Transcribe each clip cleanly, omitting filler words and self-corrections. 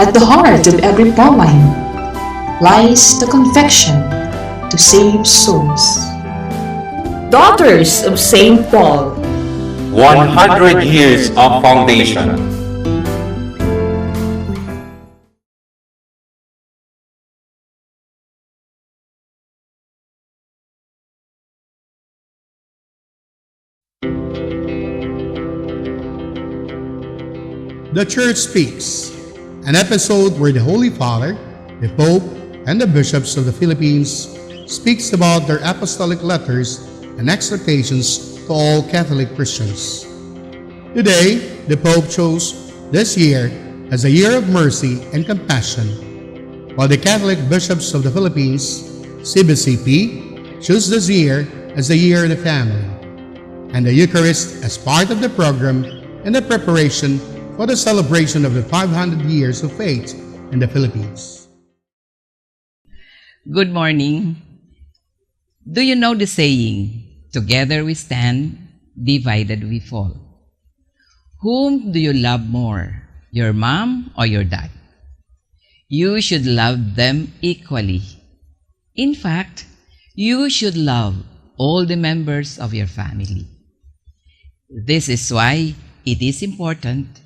At the heart of every poem lies the conviction to save souls. Daughters of St. Paul, 100 years of foundation. The Church Speaks, an episode where the Holy Father, the Pope, and the bishops of the Philippines speaks about their apostolic letters and exhortations to all Catholic Christians. Today, the Pope chose this year as a year of mercy and compassion, while the Catholic bishops of the Philippines, CBCP, chose this year as the year of the family, and the Eucharist as part of the program in the preparation for the celebration of the 500 years of faith in the Philippines. Good morning. Do you know the saying, together we stand, divided we fall? Whom do you love more, your mom or your dad? You should love them equally. In fact, you should love all the members of your family. This is why it is important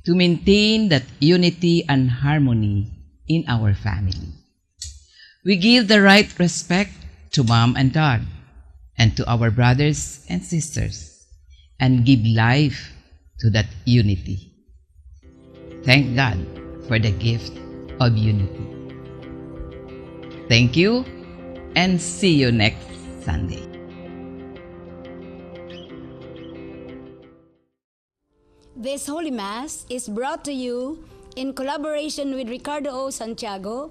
to maintain that unity and harmony in our family. We give the right respect to mom and dad, and to our brothers and sisters, and give life to that unity. Thank God for the gift of unity. Thank you, and see you next Sunday. This Holy Mass is brought to you in collaboration with Ricardo O. Santiago,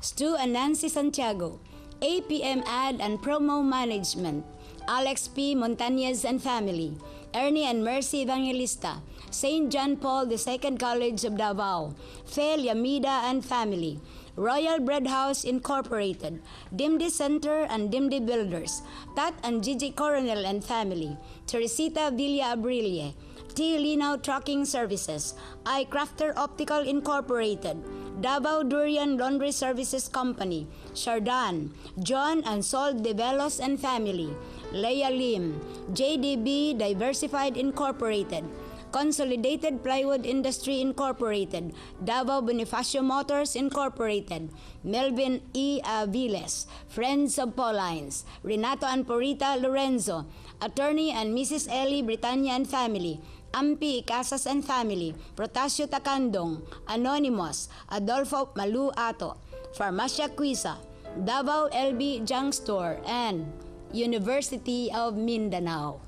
Stu and Nancy Santiago, APM Ad and Promo Management, Alex P. Montañez and Family, Ernie and Mercy Evangelista, St. John Paul II College of Davao, Fel Yamida and Family, Royal Bread House Incorporated, Dimdi Center and Dimdi Builders, Tat and Gigi Coronel and Family, Teresita Villa Abrilie, T. Linao Trucking Services, iCrafter Optical Incorporated, Davao Durian Laundry Services Company, Shardan, John and Sol De Velos and Family, Leia Lim, JDB Diversified Incorporated, Consolidated Plywood Industry Incorporated, Davao Bonifacio Motors Incorporated, Melvin E. Aviles, Friends of Paulines, Renato and Porita Lorenzo, Attorney and Mrs. Ellie Britannia and Family, Ampi Casas and Family, Protasio Takandong, Anonymous, Adolfo Malu Ato, Farmacia Quisa, Davao LB Junk Store, and University of Mindanao.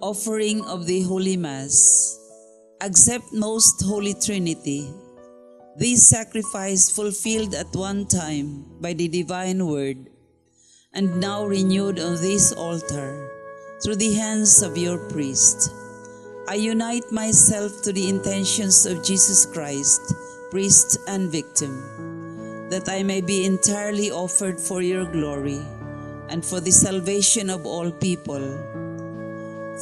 Offering of the Holy Mass. Accept Most Holy Trinity. This sacrifice fulfilled at one time by the divine word, and now renewed on this altar through the hands of your priest. I unite myself to the intentions of Jesus Christ, priest and victim, that I may be entirely offered for your glory and for the salvation of all people.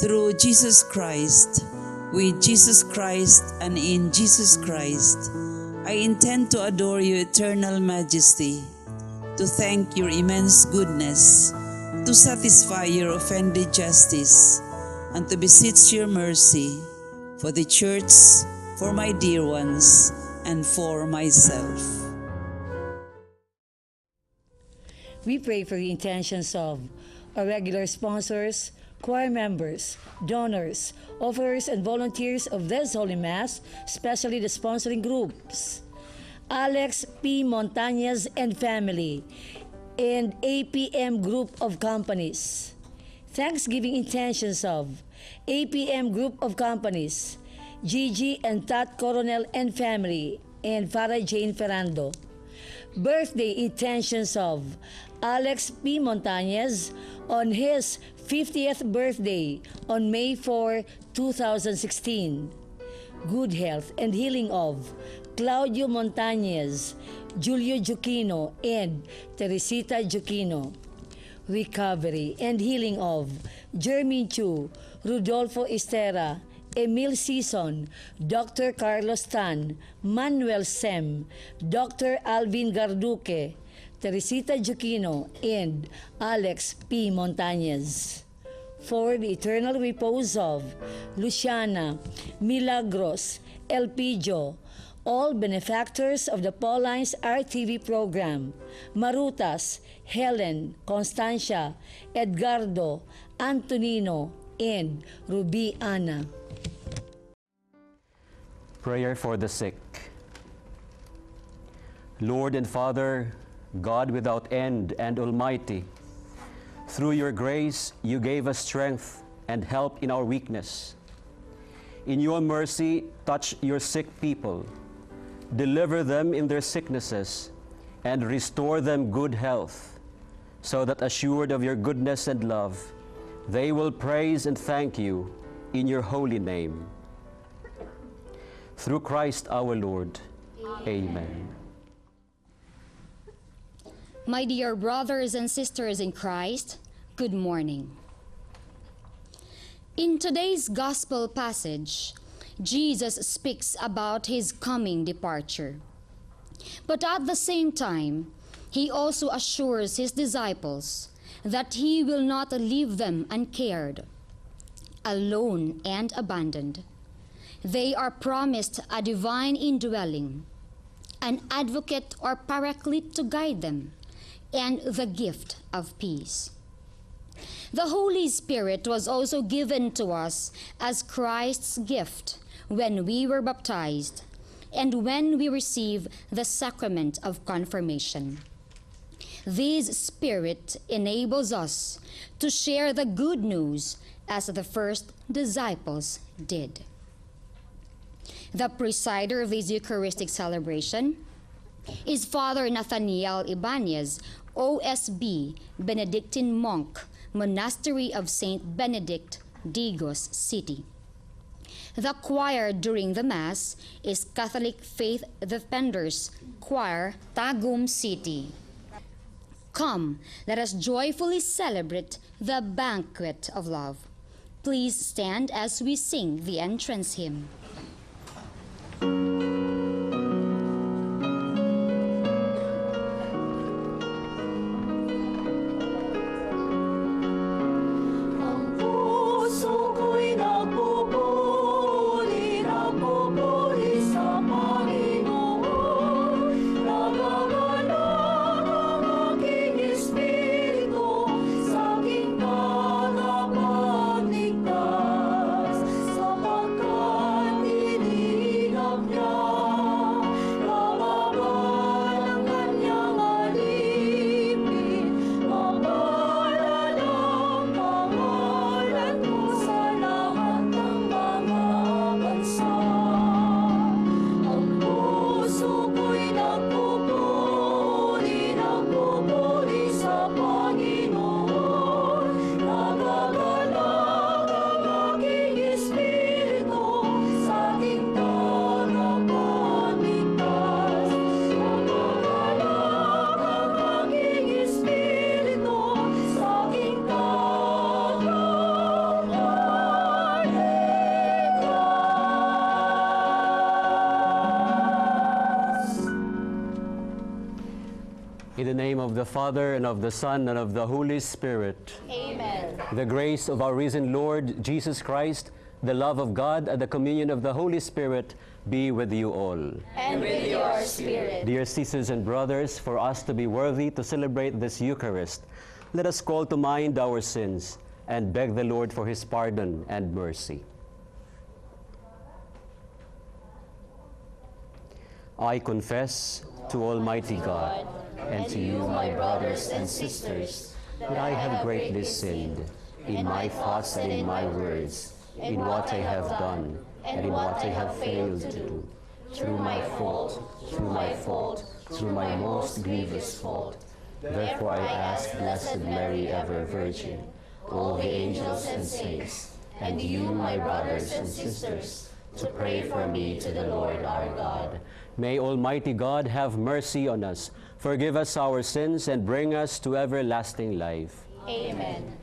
Through Jesus Christ, with Jesus Christ, and in Jesus Christ, I intend to adore your eternal majesty, to thank your immense goodness, to satisfy your offended justice, and to beseech your mercy for the Church, for my dear ones, and for myself. We pray for the intentions of our regular sponsors, choir members, donors, offerers, and volunteers of this Holy Mass, especially the sponsoring groups, Alex P. Montañez and Family, and APM Group of Companies. Thanksgiving intentions of APM Group of Companies, Gigi and Tat Coronel and Family, and Farah Jane Ferrando. Birthday intentions of Alex P. Montañez on his 50th birthday on May 4, 2016. Good health and healing of Claudio Montañez, Julio Juquino, and Teresita Juquino. Recovery and healing of Jeremy Chu, Rodolfo Estera, Emil Sison, Dr. Carlos Tan, Manuel Sem, Dr. Alvin Garduque, Teresita Juquino, and Alex P. Montañez. For the eternal repose of Luciana, Milagros, Elpidio, all benefactors of the Paulines RTV program, Marutas, Helen, Constancia, Edgardo, Antonino, and Ruby Ana. Prayer for the sick. Lord and Father, God without end and Almighty, through your grace you gave us strength and help in our weakness. In your mercy, touch your sick people, deliver them in their sicknesses, and restore them good health, so that assured of your goodness and love, they will praise and thank you in your holy name. Through Christ our Lord. Amen. My dear brothers and sisters in Christ, good morning. In today's gospel passage, Jesus speaks about his coming departure. But at the same time, he also assures his disciples that he will not leave them uncared, alone and abandoned. They are promised a divine indwelling, an advocate or paraclete to guide them, and the gift of peace. The Holy Spirit was also given to us as Christ's gift when we were baptized and when we receive the sacrament of confirmation. This Spirit enables us to share the good news as the first disciples did. The presider of this Eucharistic celebration is Father Nathaniel Ibanez, OSB, Benedictine monk, Monastery of Saint Benedict, Digos City. The choir during the Mass is Catholic Faith Defenders Choir, Tagum City. Come, let us joyfully celebrate the banquet of love. Please stand as we sing the entrance hymn. In the name of the Father, and of the Son, and of the Holy Spirit. Amen. The grace of our risen Lord Jesus Christ, the love of God, and the communion of the Holy Spirit be with you all. And with your spirit. Dear sisters and brothers, for us to be worthy to celebrate this Eucharist, let us call to mind our sins and beg the Lord for his pardon and mercy. I confess to Almighty God and to you, my brothers and sisters, that I have greatly sinned in my thoughts and in my words, in what I have done and in what I have failed to do, through my fault, through my most grievous fault. Therefore I ask Blessed Mary, ever Virgin, all the angels and saints, and you, my brothers and sisters, to pray for me to the Lord our God. May Almighty God have mercy on us, forgive us our sins, and bring us to everlasting life. Amen.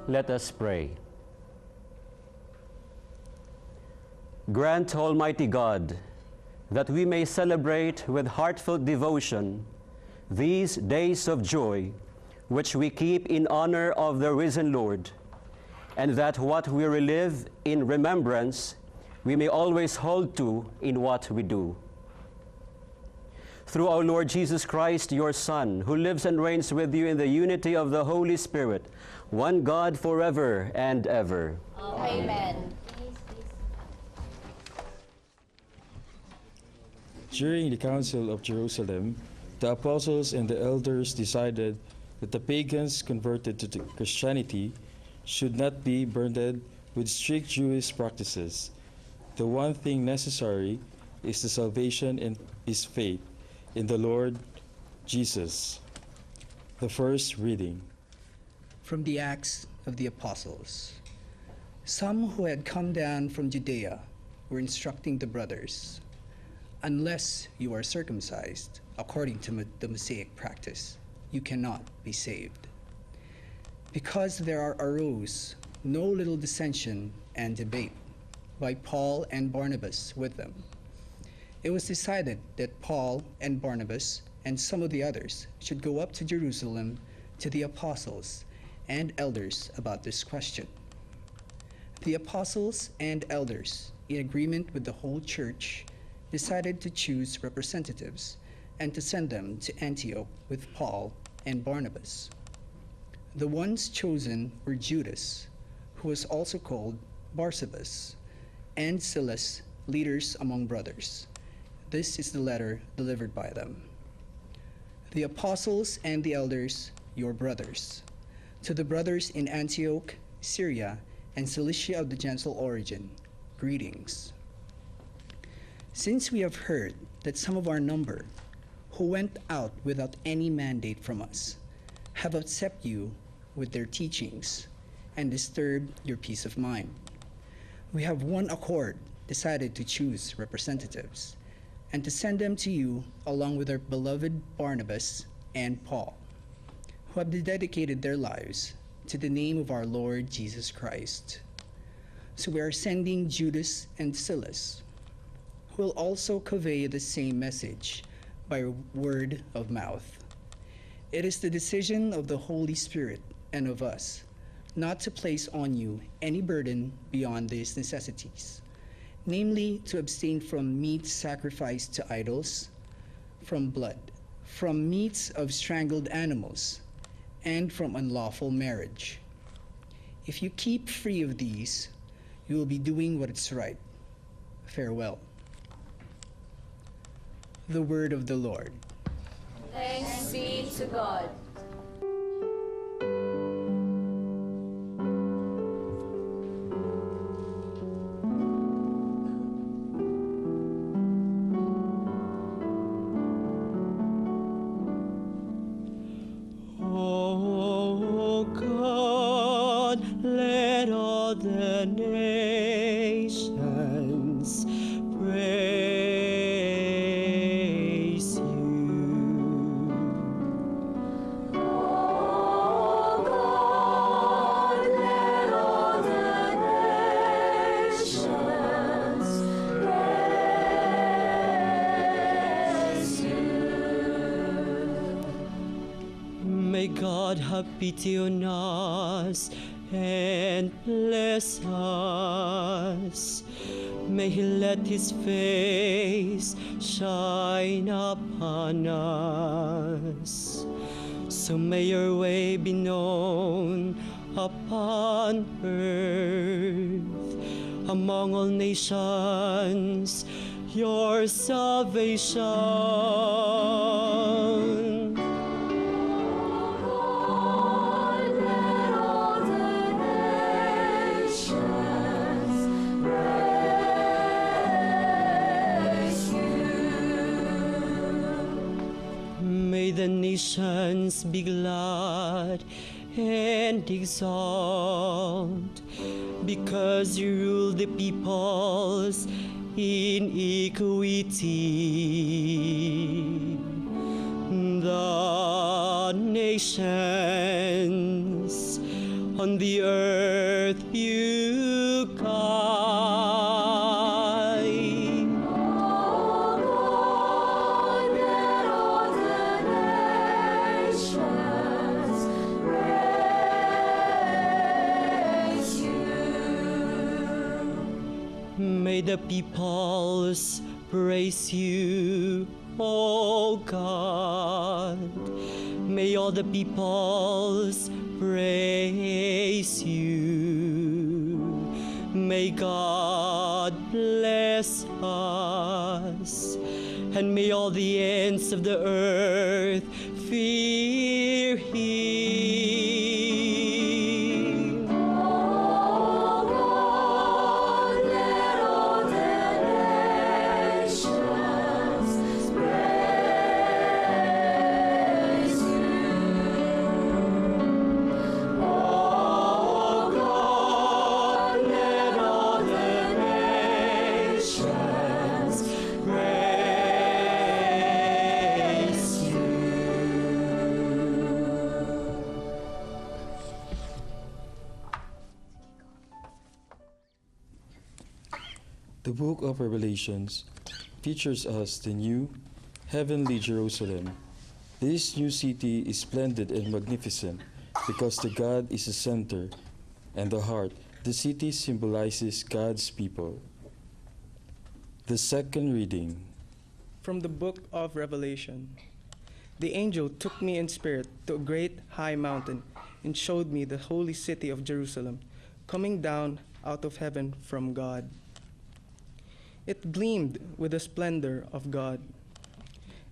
Let us pray. Grant, Almighty God, that we may celebrate with heartfelt devotion these days of joy, which we keep in honor of the risen Lord, and that what we relive in remembrance, we may always hold to in what we do. Through our Lord Jesus Christ, your Son, who lives and reigns with you in the unity of the Holy Spirit, one God forever and ever. Amen. During the Council of Jerusalem, the apostles and the elders decided that the pagans converted to Christianity should not be burdened with strict Jewish practices. The one thing necessary is the salvation and is faith in the Lord Jesus. The first reading. From the Acts of the Apostles. Some who had come down from Judea were instructing the brothers, unless you are circumcised according to the Mosaic practice, you cannot be saved. Because there arose no little dissension and debate by Paul and Barnabas with them, it was decided that Paul and Barnabas and some of the others should go up to Jerusalem to the apostles and elders about this question. The apostles and elders, in agreement with the whole church, decided to choose representatives and to send them to Antioch with Paul and Barnabas. The ones chosen were Judas, who was also called Barsabas, and Silas, leaders among brothers. This is the letter delivered by them. The apostles and the elders, your brothers, to the brothers in Antioch, Syria, and Cilicia of the Gentile origin, greetings. Since we have heard that some of our number, who went out without any mandate from us, have upset you with their teachings and disturbed your peace of mind, we have one accord decided to choose representatives and to send them to you along with our beloved Barnabas and Paul, who have dedicated their lives to the name of our Lord Jesus Christ. So we are sending Judas and Silas, who will also convey the same message by word of mouth. It is the decision of the Holy Spirit and of us not to place on you any burden beyond these necessities, namely to abstain from meat sacrificed to idols, from blood, from meats of strangled animals, and from unlawful marriage. If you keep free of these, you will be doing what is right. Farewell. The word of the Lord. Thanks be to God. O God, let all the nations praise you. O God, let all the nations praise you. May God have pity on us and bless us. May He let His face shine upon us. So may your way be known upon earth, among all nations, your salvation. May the nations be glad and exalt, because you rule the peoples in equity. The nations on the earth you guide. Oh Lord, let all the nations praise you. May the peoples praise you, O God. May all the peoples praise you. May God bless us, and may all the ends of the earth fear Him. Oh Lord, let all the nations praise you. Oh God, let all the nations praise you. The book of Revelations features us the new heavenly Jerusalem. This new city is splendid and magnificent because the God is the center and the heart. The city symbolizes God's people. The second reading. From the book of Revelation. The angel took me in spirit to a great high mountain and showed me the holy city of Jerusalem, coming down out of heaven from God. It gleamed with the splendor of God.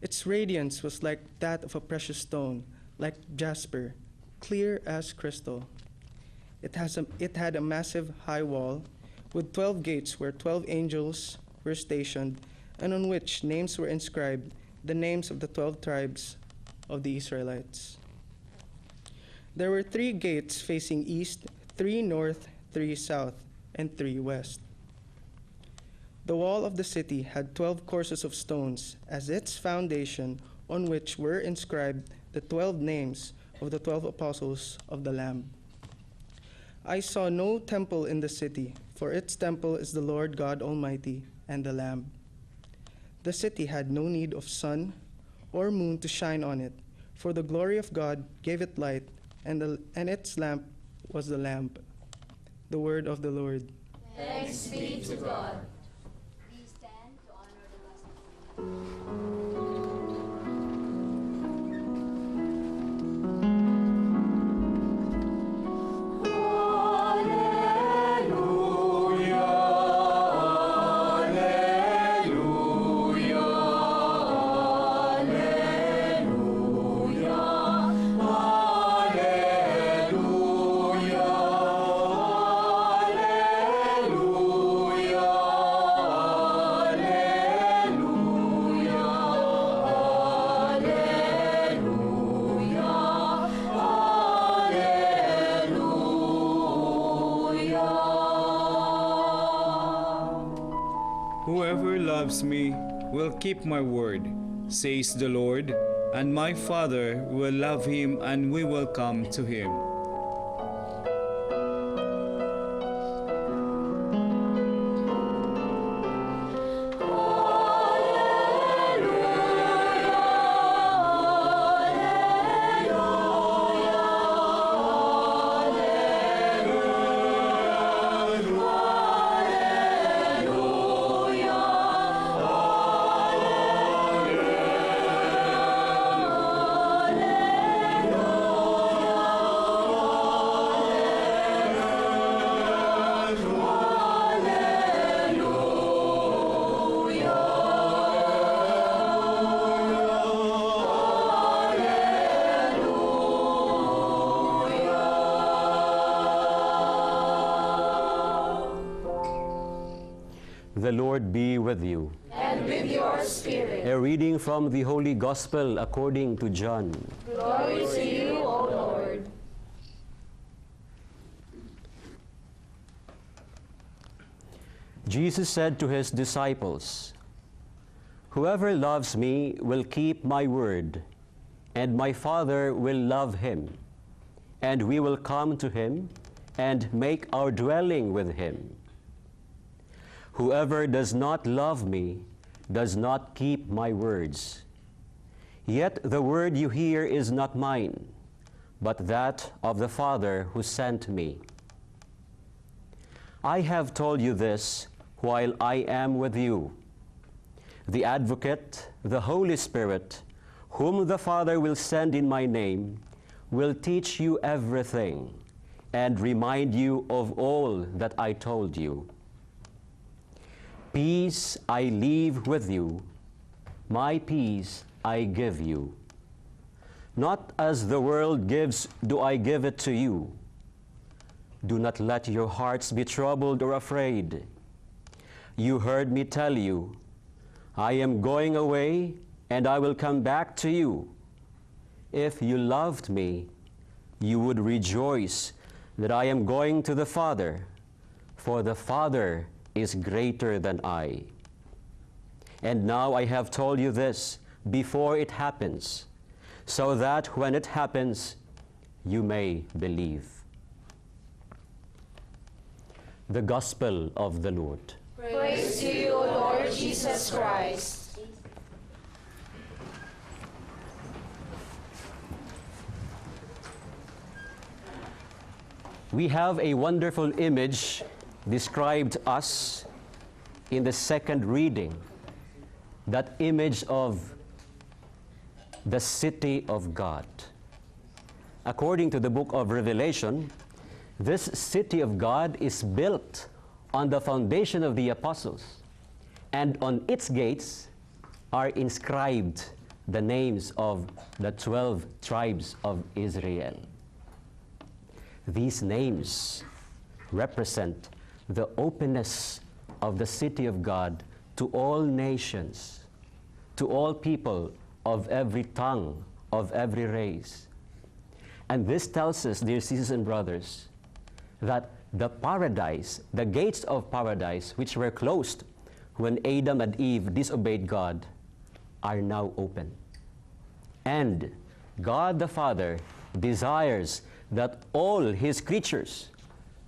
Its radiance was like that of a precious stone, like jasper, clear as crystal. It had a massive high wall with 12 gates where 12 angels were stationed, and on which names were inscribed, the names of the 12 tribes of the Israelites. There were 3 gates facing east, 3 north, 3 south, and 3 west. The wall of the city had 12 courses of stones as its foundation, on which were inscribed the 12 names of the 12 apostles of the Lamb. I saw no temple in the city, for its temple is the Lord God Almighty and the Lamb. The city had no need of sun or moon to shine on it, for the glory of God gave it light, and its lamp was the Lamb. The word of the Lord. Thanks be to God. Please stand to honor the Last Whoever loves me will keep my word, says the Lord, and my Father will love him, and we will come to him. The Lord be with you. And with your spirit. A reading from the Holy Gospel according to John. Glory to you, O Lord. Jesus said to his disciples, "Whoever loves me will keep my word, and my Father will love him, and we will come to him and make our dwelling with him. Whoever does not love me does not keep my words. Yet the word you hear is not mine, but that of the Father who sent me. I have told you this while I am with you. The Advocate, the Holy Spirit, whom the Father will send in my name, will teach you everything and remind you of all that I told you. Peace I leave with you, my peace I give you. Not as the world gives do I give it to you. Do not let your hearts be troubled or afraid. You heard me tell you, I am going away and I will come back to you. If you loved me, you would rejoice that I am going to the Father, for the Father is greater than I. And now I have told you this before it happens, so that when it happens, you may believe. The Gospel of the Lord. Praise to you, O Lord Jesus Christ. We have a wonderful image described us in the second reading, that image of the city of God. According to the book of Revelation, this city of God is built on the foundation of the apostles, and on its gates are inscribed the names of the 12 tribes of Israel. These names represent the openness of the city of God to all nations, to all people of every tongue, of every race. And this tells us, dear sisters and brothers, that the paradise, the gates of paradise, which were closed when Adam and Eve disobeyed God, are now open. And God the Father desires that all his creatures,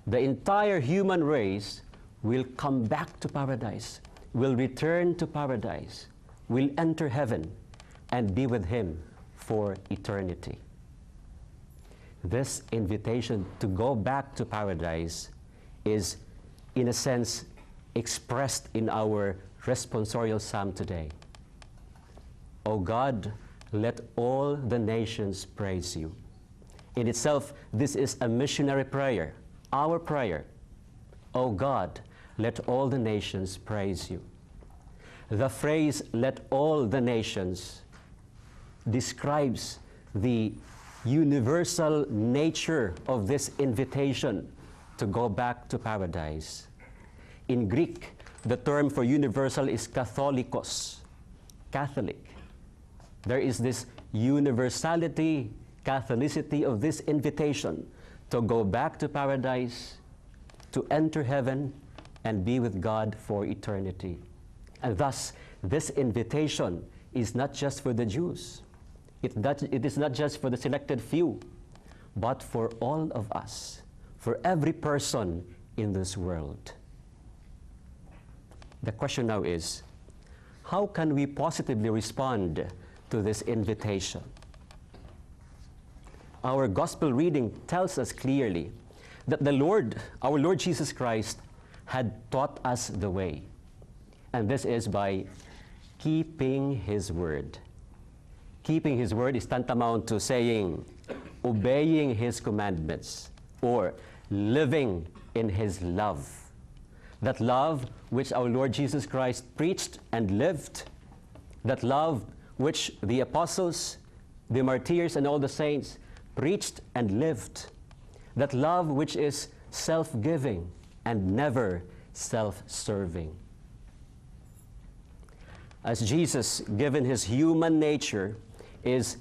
the entire human race, will come back to paradise, will return to paradise, will enter heaven and be with him for eternity. This invitation to go back to paradise is, in a sense, expressed in our responsorial psalm today. O God, let all the nations praise you. In itself, this is a missionary prayer, our prayer. O God, let all the nations praise you. The phrase, let all the nations, describes the universal nature of this invitation to go back to paradise. In Greek, the term for universal is katholikos, Catholic. There is this universality, Catholicity of this invitation to go back to paradise, to enter heaven, and be with God for eternity. And thus, this invitation is not just for the Jews. It is not just for the selected few, but for all of us, for every person in this world. The question now is, how can we positively respond to this invitation? Our gospel reading tells us clearly that the Lord, our Lord Jesus Christ, had taught us the way. And this is by keeping his word. Keeping his word is tantamount to saying, obeying his commandments, or living in his love. That love which our Lord Jesus Christ preached and lived, that love which the apostles, the martyrs, and all the saints preached and lived, that love which is self-giving and never self-serving. As Jesus, given his human nature, is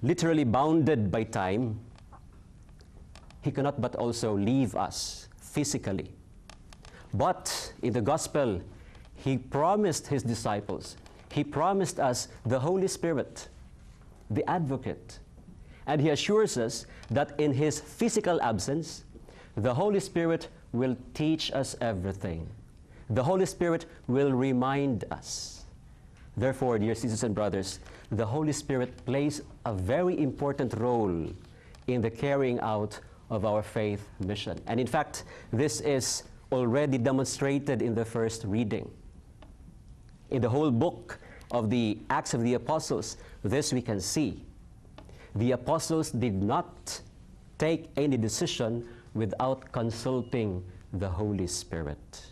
literally bounded by time, he cannot but also leave us physically. But in the gospel, he promised his disciples, he promised us the Holy Spirit, the Advocate. And he assures us that in his physical absence, the Holy Spirit will teach us everything. The Holy Spirit will remind us. Therefore, dear sisters and brothers, the Holy Spirit plays a very important role in the carrying out of our faith mission. And in fact, this is already demonstrated in the first reading. In the whole book of the Acts of the Apostles, this we can see. The apostles did not take any decision without consulting the Holy Spirit.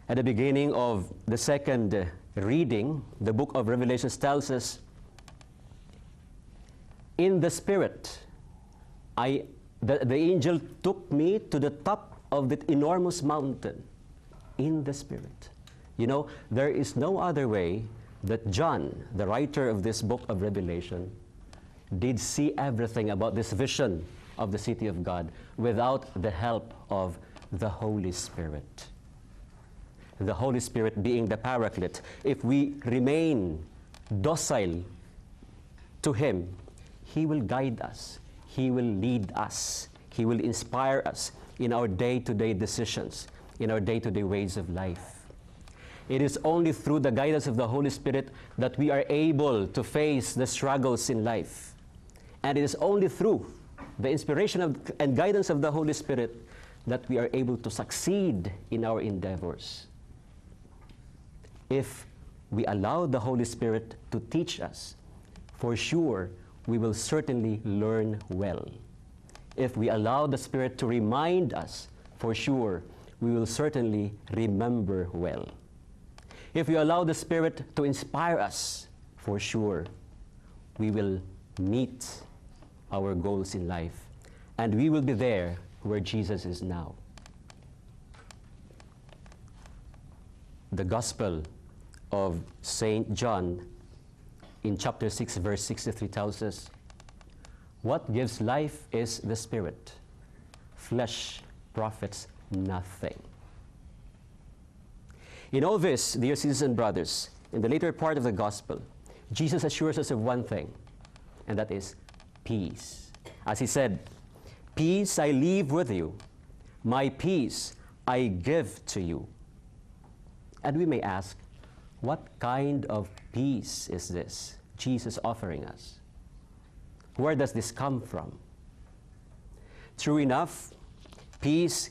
At the beginning of the second reading, the book of Revelation tells us, in the Spirit, the angel took me to the top of that enormous mountain. In the Spirit. You know, there is no other way that John, the writer of this book of Revelation, did see everything about this vision of the city of God without the help of the Holy Spirit. The Holy Spirit being the Paraclete. If we remain docile to Him, He will guide us. He will lead us. He will inspire us in our day-to-day decisions, in our day-to-day ways of life. It is only through the guidance of the Holy Spirit that we are able to face the struggles in life. And it is only through the inspiration and guidance of the Holy Spirit that we are able to succeed in our endeavors. If we allow the Holy Spirit to teach us, for sure, we will certainly learn well. If we allow the Spirit to remind us, for sure, we will certainly remember well. If we allow the Spirit to inspire us, for sure, we will meet our goals in life, and we will be there where Jesus is now. The Gospel of St. John in chapter 6, verse 63 tells us, what gives life is the Spirit. Flesh profits nothing. In all this, dear sisters and brothers, in the later part of the Gospel, Jesus assures us of one thing, and that is peace. As He said, peace I leave with you, my peace I give to you. And we may ask, what kind of peace is this Jesus offering us? Where does this come from? True enough, peace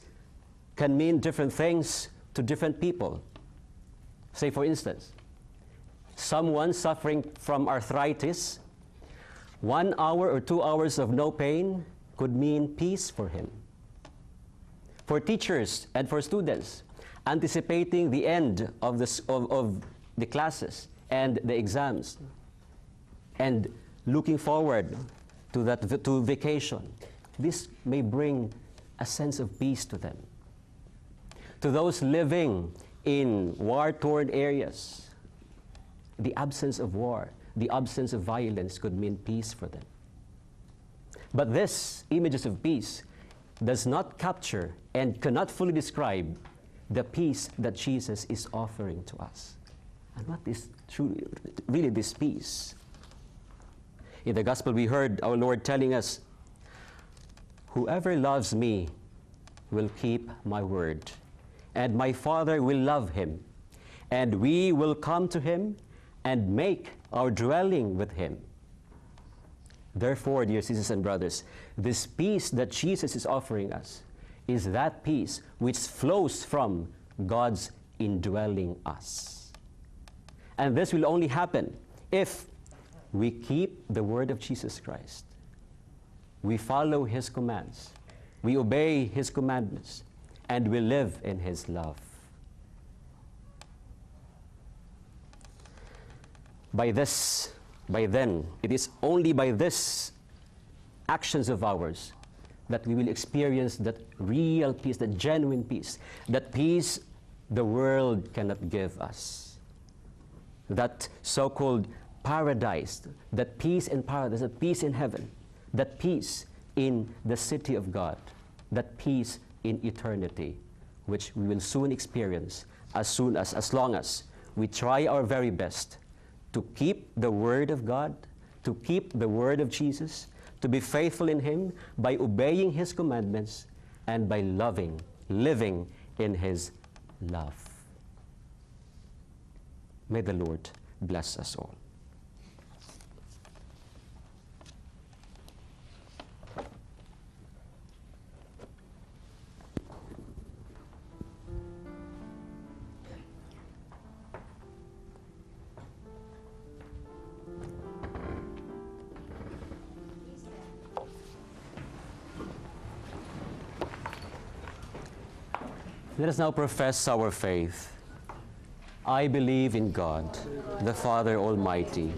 can mean different things to different people. Say, for instance, someone suffering from arthritis, 1 hour or 2 hours of no pain could mean peace for him. For teachers and for students, anticipating the end of the classes and the exams, and looking forward to vacation, this may bring a sense of peace to them. To those living in war-torn areas, the absence of war, the absence of violence could mean peace for them. But this images of peace does not capture and cannot fully describe the peace that Jesus is offering to us. And what is truly, really this peace? In the Gospel, we heard our Lord telling us, whoever loves me will keep my word, and my Father will love him, and we will come to him and make our dwelling with him. Therefore, dear sisters and brothers, this peace that Jesus is offering us is that peace which flows from God's indwelling us. And this will only happen if we keep the word of Jesus Christ. We follow his commands. We obey his commandments. And we live in his love. By then, it is only by this actions of ours that we will experience that real peace, that genuine peace, that peace the world cannot give us. That so-called paradise, that peace in paradise, that peace in heaven, that peace in the city of God, that peace in eternity, which we will soon experience as long as we try our very best to keep the word of God, to keep the word of Jesus, to be faithful in Him by obeying His commandments and by living in His love. May the Lord bless us all. Let us now profess our faith. I believe in God, the Father Almighty,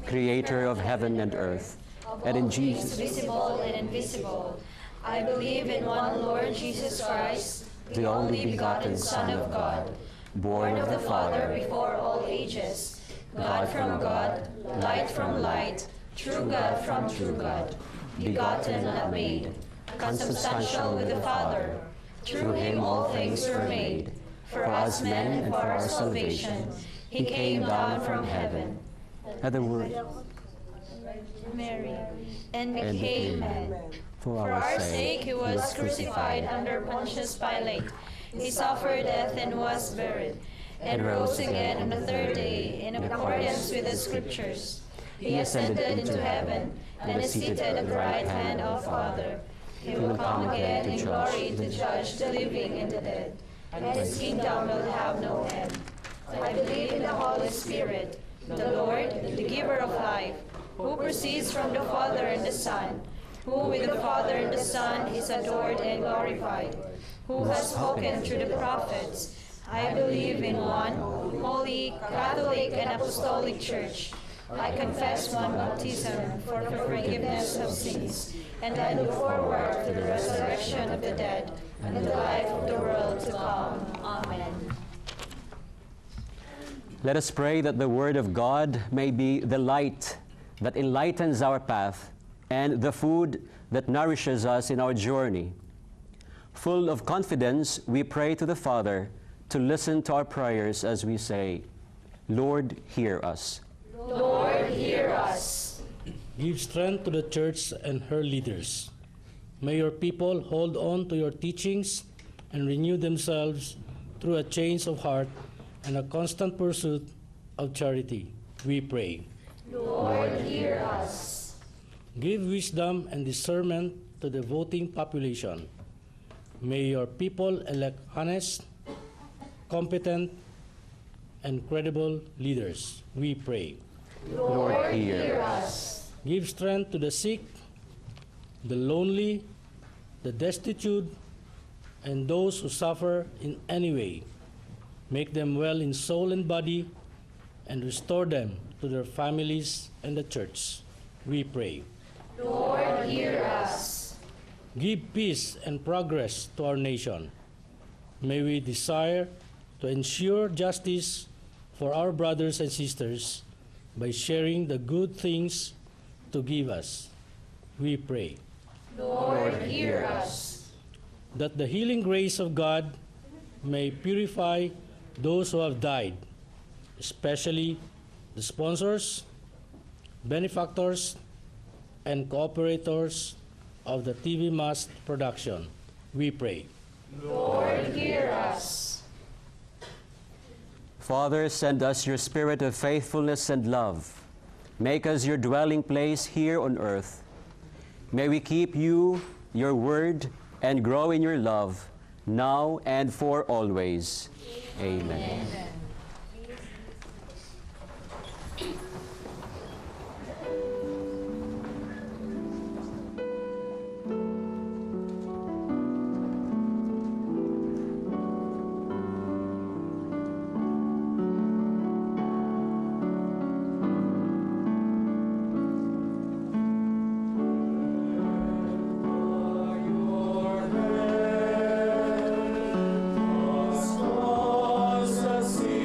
creator of heaven and earth, and in Jesus, visible and invisible. I believe in one Lord Jesus Christ, the only begotten Son of God, born of the Father before all ages, God from God, light from light, true God from true God, begotten, not made, consubstantial with the Father. Through Him all things were made. For us men and for our salvation, He came down from heaven. At the word, Mary, and became man. For our sake He was crucified under Pontius Pilate. He suffered death and was buried, and rose again on the third day in accordance with the Scriptures. He ascended into heaven and is seated at the right hand of the Father. He will come again in glory to judge the living and the dead, and His kingdom will have no end. I believe in the Holy Spirit, the Lord, the giver of life, who proceeds from the Father and the Son, who with the Father and the Son is adored and glorified, who has spoken through the prophets. I believe in one holy, Catholic, and Apostolic Church. I confess one baptism for the forgiveness of sins, and I look forward to the resurrection of the dead and the life of the world to come. Amen. let us pray that the Word of God may be the light that enlightens our path and the food that nourishes us in our journey. Full of confidence, we pray to the Father to listen to our prayers as we say, Lord, hear us. Lord, hear us. Give strength to the church and her leaders. May your people hold on to your teachings and renew themselves through a change of heart and a constant pursuit of charity. We pray. Lord, hear us. Give wisdom and discernment to the voting population. May your people elect honest, competent, and credible leaders. We pray. Lord, hear us. Give strength to the sick, the lonely, the destitute, and those who suffer in any way. Make them well in soul and body, and restore them to their families and the church. We pray. Lord, hear us. Give peace and progress to our nation. May we desire to ensure justice for our brothers and sisters by sharing the good things to give us. We pray. Lord, hear us. That the healing grace of God may purify those who have died, especially the sponsors, benefactors, and cooperators of the TV Mass production. We pray. Lord, hear us. Father, send us your spirit of faithfulness and love. Make us your dwelling place here on earth. May we keep you, your word, and grow in your love, now and for always. Amen. See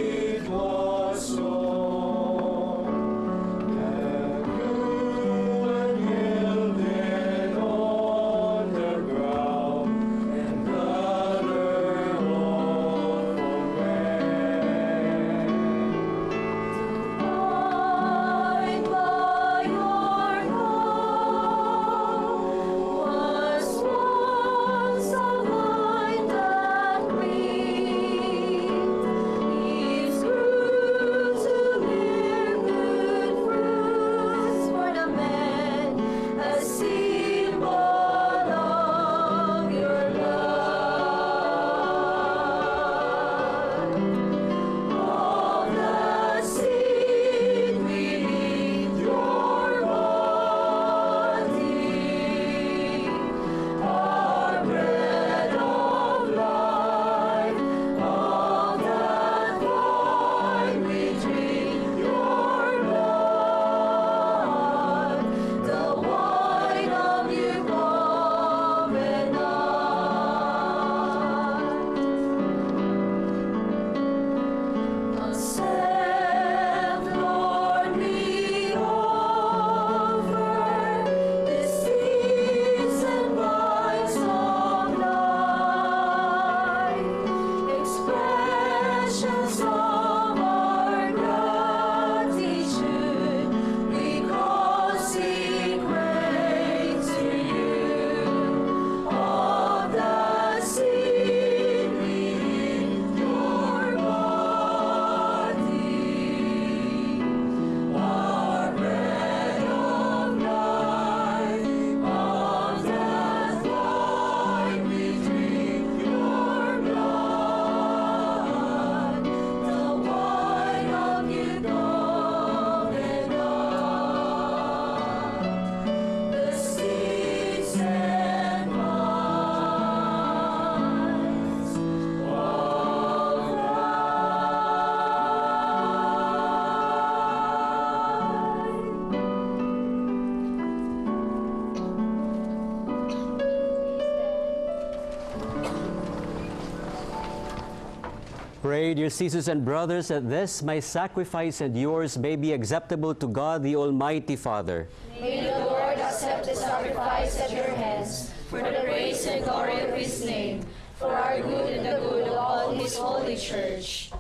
Pray, dear sisters and brothers, that this, my sacrifice and yours, may be acceptable to God, the Almighty Father. May the Lord accept the sacrifice at your hands, for the praise and glory of his name, for our good and the good of all his holy church.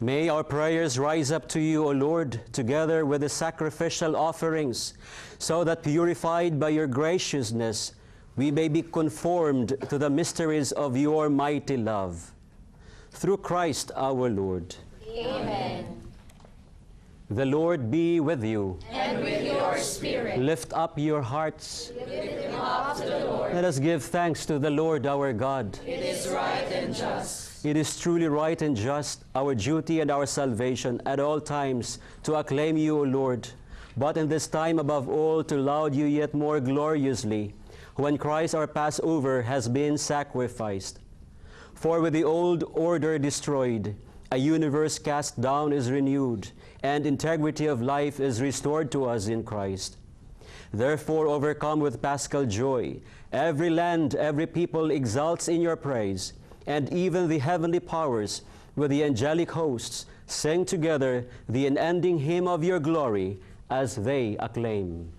May our prayers rise up to you, O Lord, together with the sacrificial offerings, so that purified by your graciousness, we may be conformed to the mysteries of your mighty love. Through Christ our Lord. Amen. The Lord be with you. And with your spirit. Lift up your hearts. Lift them up to the Lord. Let us give thanks to the Lord our God. It is right and just. It is truly right and just, our duty and our salvation at all times, to acclaim you, O Lord, but in this time above all to laud you yet more gloriously, when Christ our Passover has been sacrificed. For with the old order destroyed, a universe cast down is renewed, and integrity of life is restored to us in Christ. Therefore, overcome with paschal joy, every land, every people exalts in your praise, and even the heavenly powers with the angelic hosts sing together the unending hymn of your glory as they acclaim.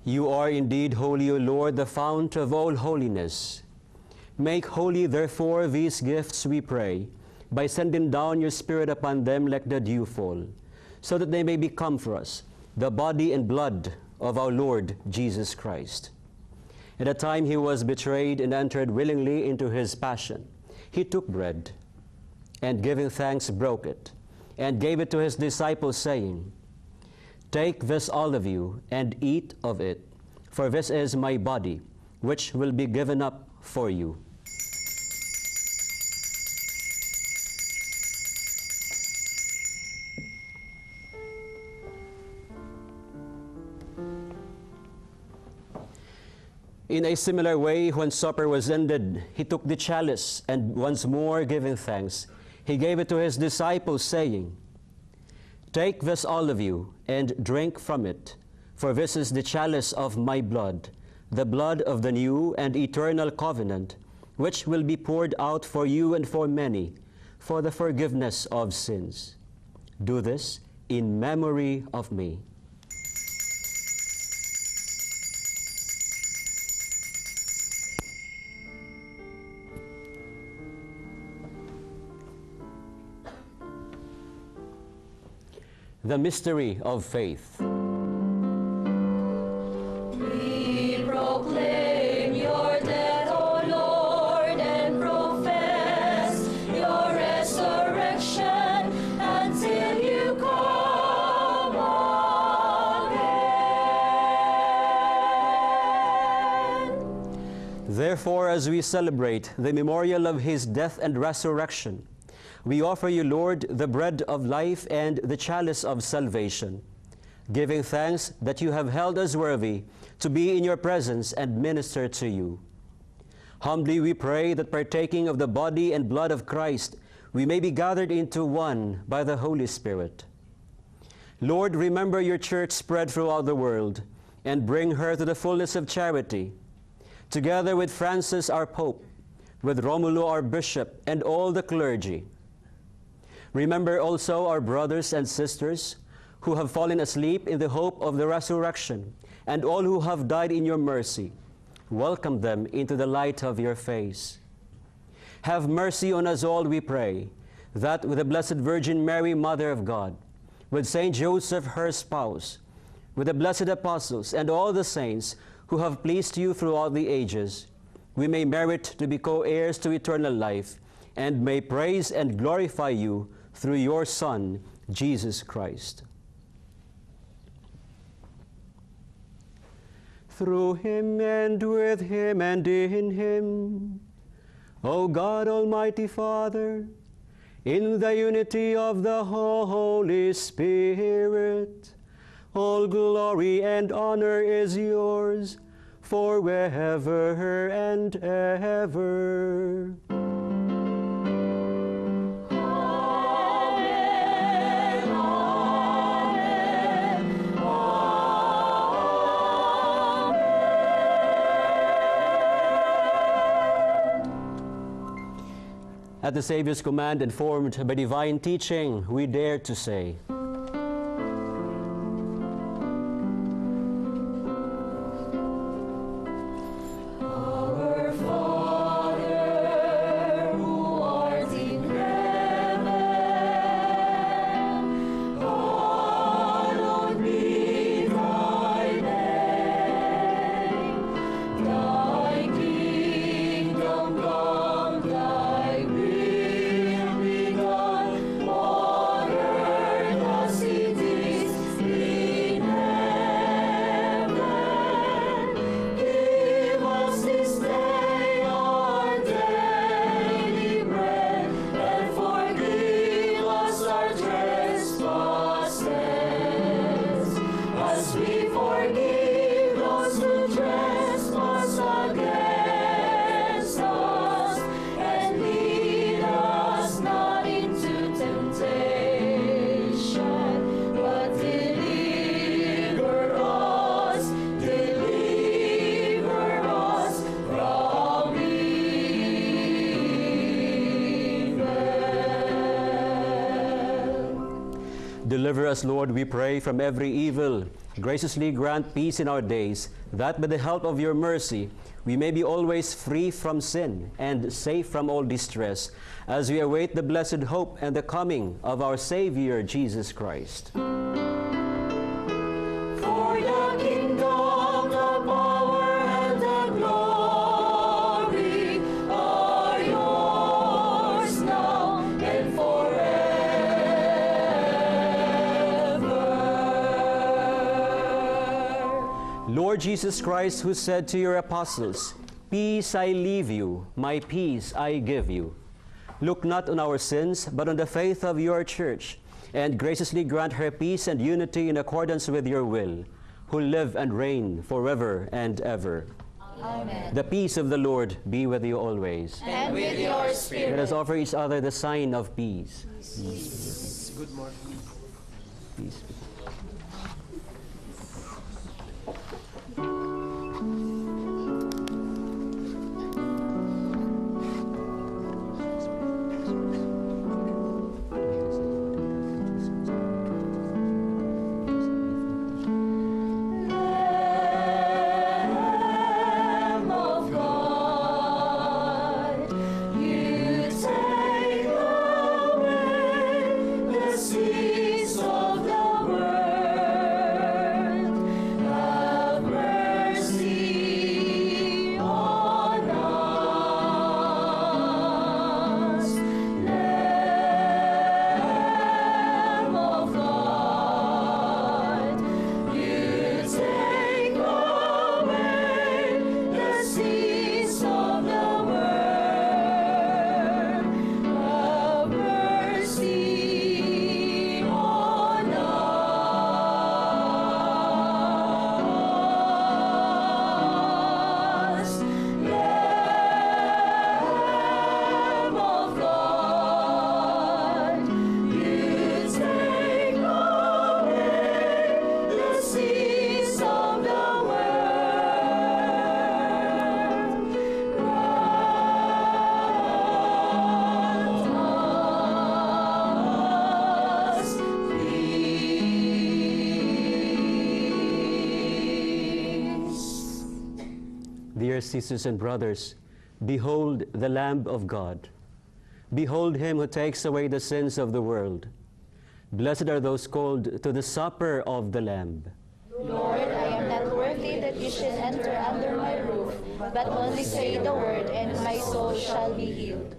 You are indeed holy, O Lord, the fount of all holiness. Make holy, therefore, these gifts, we pray, by sending down your Spirit upon them like the dewfall, so that they may become for us the body and blood of our Lord Jesus Christ. At the time he was betrayed and entered willingly into his passion, he took bread, and giving thanks, broke it, and gave it to his disciples, saying, "Take this, all of you, and eat of it, for this is my body, which will be given up for you." In a similar way, when supper was ended, he took the chalice, and once more giving thanks, he gave it to his disciples, saying, "Take this, all of you, and drink from it, for this is the chalice of my blood, the blood of the new and eternal covenant, which will be poured out for you and for many, for the forgiveness of sins. Do this in memory of me." The mystery of faith. We proclaim your death, O Lord, and profess your resurrection until you come again. Therefore, as we celebrate the memorial of his death and resurrection, we offer you, Lord, the bread of life and the chalice of salvation, giving thanks that you have held us worthy to be in your presence and minister to you. Humbly we pray that partaking of the body and blood of Christ, we may be gathered into one by the Holy Spirit. Lord, remember your church spread throughout the world and bring her to the fullness of charity, together with Francis our Pope, with Romulo our Bishop, and all the clergy. Remember also our brothers and sisters who have fallen asleep in the hope of the resurrection, and all who have died in your mercy. Welcome them into the light of your face. Have mercy on us all, we pray, that with the Blessed Virgin Mary, Mother of God, with Saint Joseph, her spouse, with the blessed apostles and all the saints who have pleased you throughout the ages, we may merit to be co-heirs to eternal life, and may praise and glorify you through your Son, Jesus Christ. Through him and with him and in him, O God, Almighty Father, in the unity of the Holy Spirit, all glory and honor is yours forever and ever. At the Savior's command, informed by divine teaching, we dare to say, Our Father, who art in heaven, hallowed be thy name. Thy kingdom come, thy will be done, on earth as it is in heaven. Give us this day our daily bread, and forgive us our trespasses, as we forgive those who trespass against us. And lead us not into temptation, but deliver us from evil. Deliver us, Lord, we pray, from every evil. Graciously grant peace in our days, that by the help of your mercy we may be always free from sin and safe from all distress, as we await the blessed hope and the coming of our Savior, Jesus Christ. For the kingdom, the power, and the glory are yours now and forever. Lord Jesus Christ, who said to your apostles, "Peace I leave you, my peace I give you," look not on our sins, but on the faith of your church, and graciously grant her peace and unity in accordance with your will, who live and reign forever and ever. Amen. The peace of the Lord be with you always. And with your spirit. Let us offer each other the sign of peace. Good morning. Peace. Lamb of God, you take away the sins of the world. Have mercy on us. Lamb of God, you take away the sins of the world. Have mercy on us. Lamb of God, you take away the sins of the world. Grant us peace. Dear sisters and brothers, behold the Lamb of God. Behold him who takes away the sins of the world. Blessed are those called to the supper of the Lamb. Lord, I am not worthy that you should enter under my roof, but only say the word, and my soul shall be healed.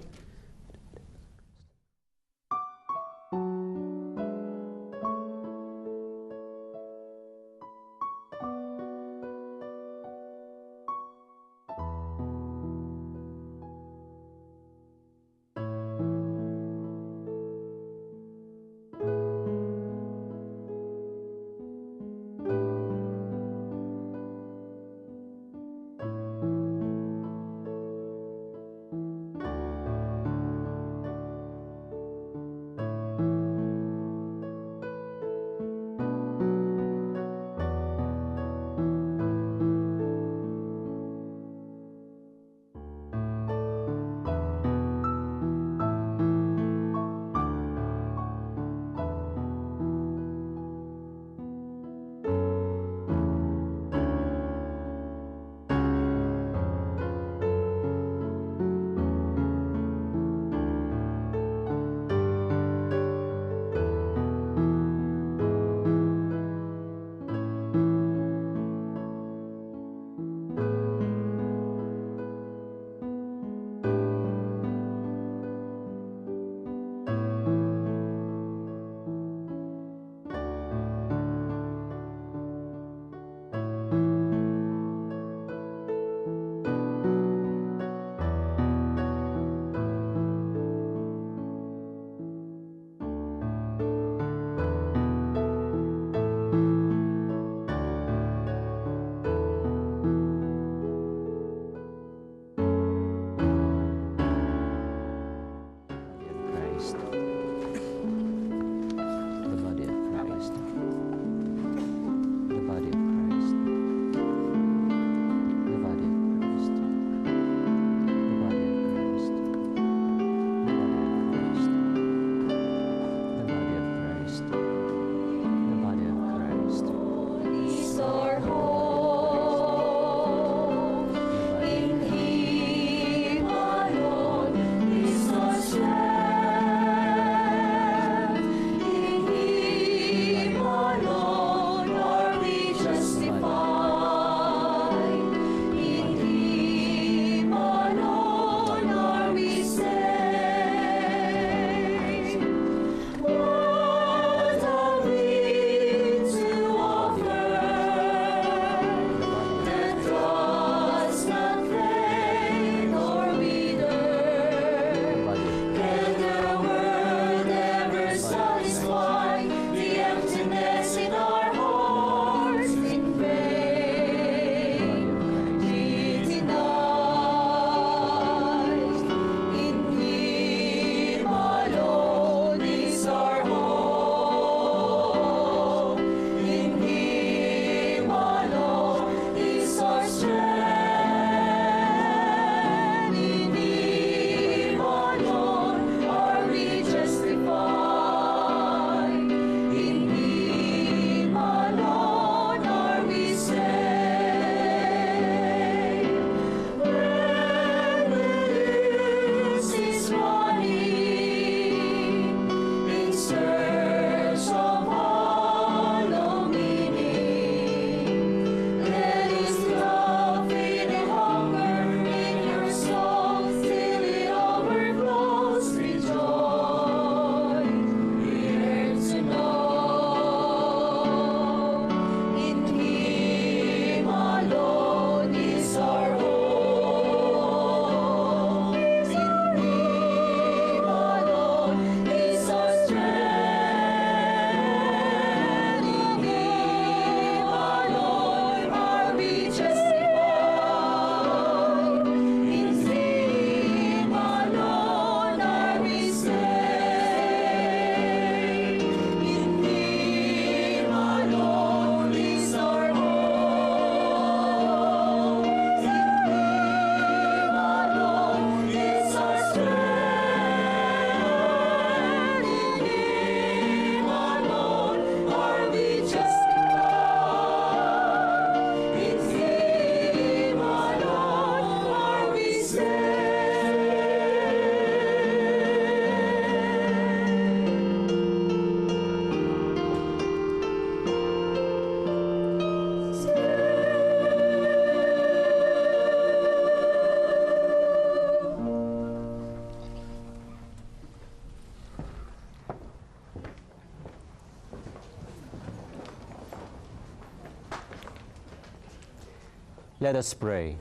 Let us pray.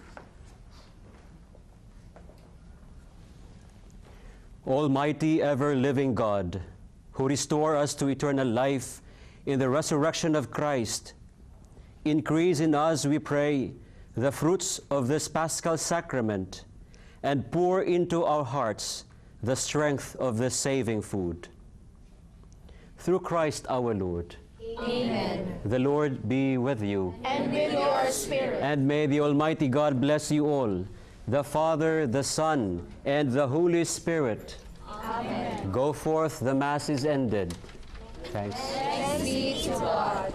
Almighty, ever-living God, who restore us to eternal life in the resurrection of Christ, increase in us, we pray, the fruits of this Paschal sacrament, and pour into our hearts the strength of this saving food. Through Christ our Lord. Amen. The Lord be with you. And with your spirit. And may the Almighty God bless you all, the Father, the Son, and the Holy Spirit. Amen. Go forth, the Mass is ended. Thanks. Thanks be to God.